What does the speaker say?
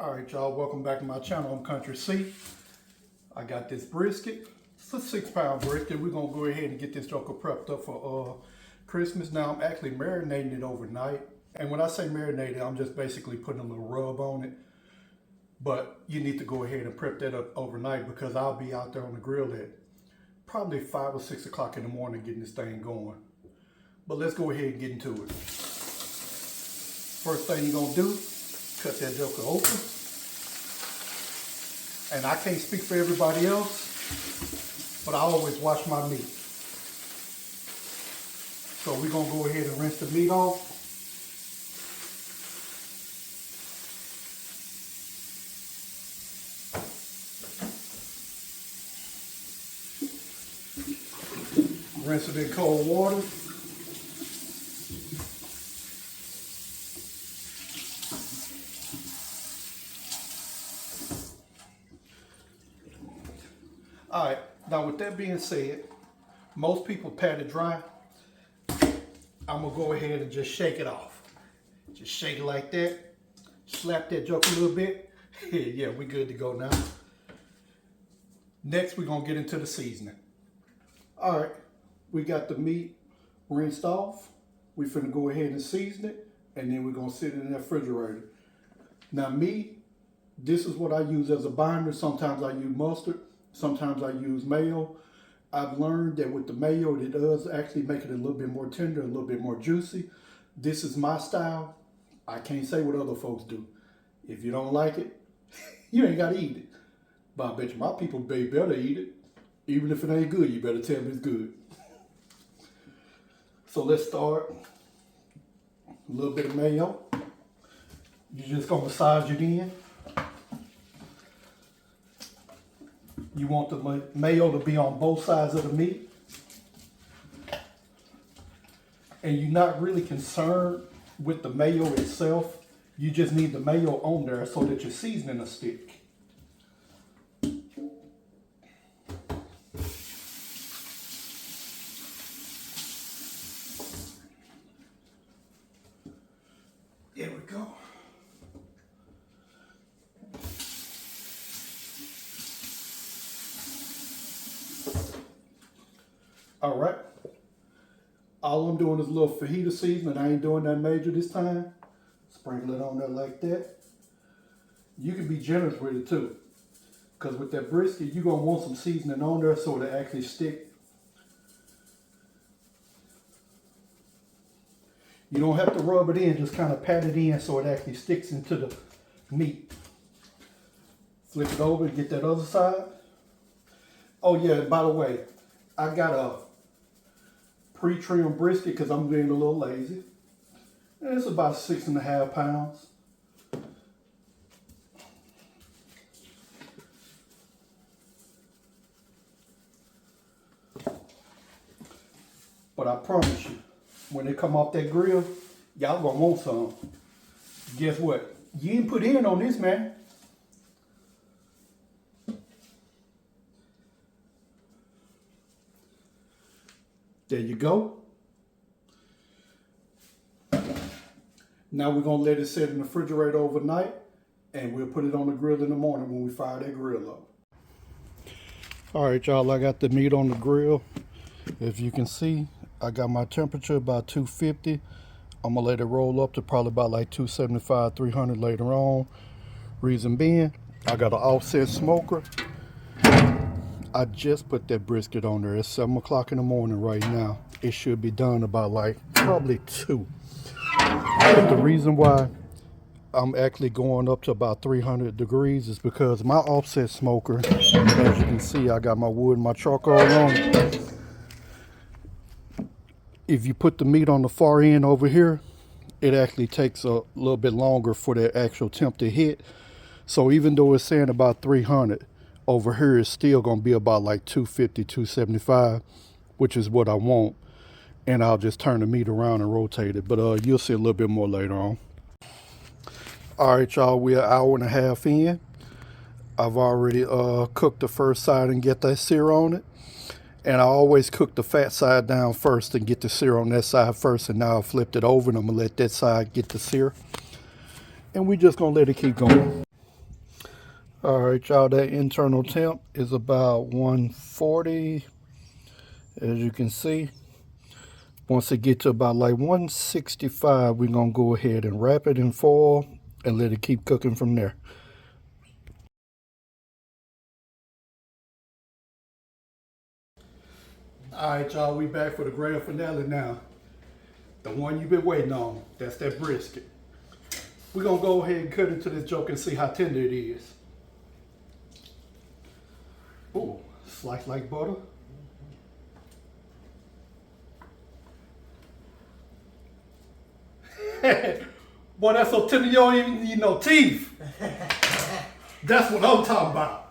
All right, y'all, welcome back to my channel. I'm Country C. I got this brisket. It's a 6-pound brisket. We're gonna go ahead and get this joker prepped up for Christmas. Now I'm actually marinating it overnight. And when I say marinated, I'm just basically putting a little rub on it. But you need to go ahead and prep that up overnight because I'll be out there on the grill at probably 5 or 6 o'clock in the morning getting this thing going. But let's go ahead and get into it. First thing you're gonna do, cut that joker open. And I can't speak for everybody else, but I always wash my meat. So we're gonna go ahead and rinse the meat off. Rinse it in cold water. All right, now with that being said, most people pat it dry. I'm gonna go ahead and just shake it off. Just shake it like that. Slap that joke a little bit. Yeah, we good to go now. Next, we're gonna get into the seasoning. All right, we got the meat rinsed off. We finna go ahead and season it, and then we're gonna sit it in the refrigerator. Now this is what I use as a binder. Sometimes I use mustard. Sometimes I use mayo. I've learned that with the mayo, it does actually make it a little bit more tender, a little bit more juicy. This is my style. I can't say what other folks do. If you don't like it, you ain't got to eat it. But I bet you my people better eat it. Even if it ain't good, you better tell me it's good. So let's start. A little bit of mayo. You're just going to massage it in. You want the mayo to be on both sides of the meat. And you're not really concerned with the mayo itself. You just need the mayo on there so that your seasoning will stick. There we go. All right, all I'm doing is a little fajita seasoning. I ain't doing that major this time. Sprinkle it on there like that. You can be generous with it too, because with that brisket, you're gonna want some seasoning on there so it'll actually stick. You don't have to rub it in, just kind of pat it in so it actually sticks into the meat. Flip it over and get that other side. Oh yeah, by the way, I got a pre-trimmed brisket because I'm being a little lazy. And it's about 6.5 pounds. But I promise you, when they come off that grill, y'all gonna want some. Guess what? You ain't put in on this, man. There you go. Now we're gonna let it sit in the refrigerator overnight, and we'll put it on the grill in the morning when we fire that grill up. All right, y'all, I got the meat on the grill. If you can see, I got my temperature about 250. I'm gonna let it roll up to probably about like 275, 300 later on. Reason being, I got an offset smoker. I just put that brisket on there. It's 7 o'clock in the morning right now. It should be done about like probably 2. And the reason why I'm actually going up to about 300 degrees is because my offset smoker, as you can see, I got my wood and my charcoal on it. If you put the meat on the far end over here, it actually takes a little bit longer for the actual temp to hit. So even though it's saying about 300, over here is still going to be about like 250, 275, which is what I want. And I'll just turn the meat around and rotate it. But you'll see a little bit more later on. All right, y'all, we're an hour and a half in. I've already cooked the first side and get that sear on it. And I always cook the fat side down first and get the sear on that side first. And now I flipped it over and I'm gonna let that side get the sear. And we just gonna let it keep going. All right, y'all, that internal temp is about 140, as you can see. Once it gets to about like 165, we're gonna go ahead and wrap it in foil and let it keep cooking from there. All right, y'all, we back for the grand finale now. The one you've been waiting on. That's that brisket. We're gonna go ahead and cut into this joke and see how tender it is. Ooh, sliced like butter. Boy, that's so tender you don't even need no teeth. That's what I'm talking about.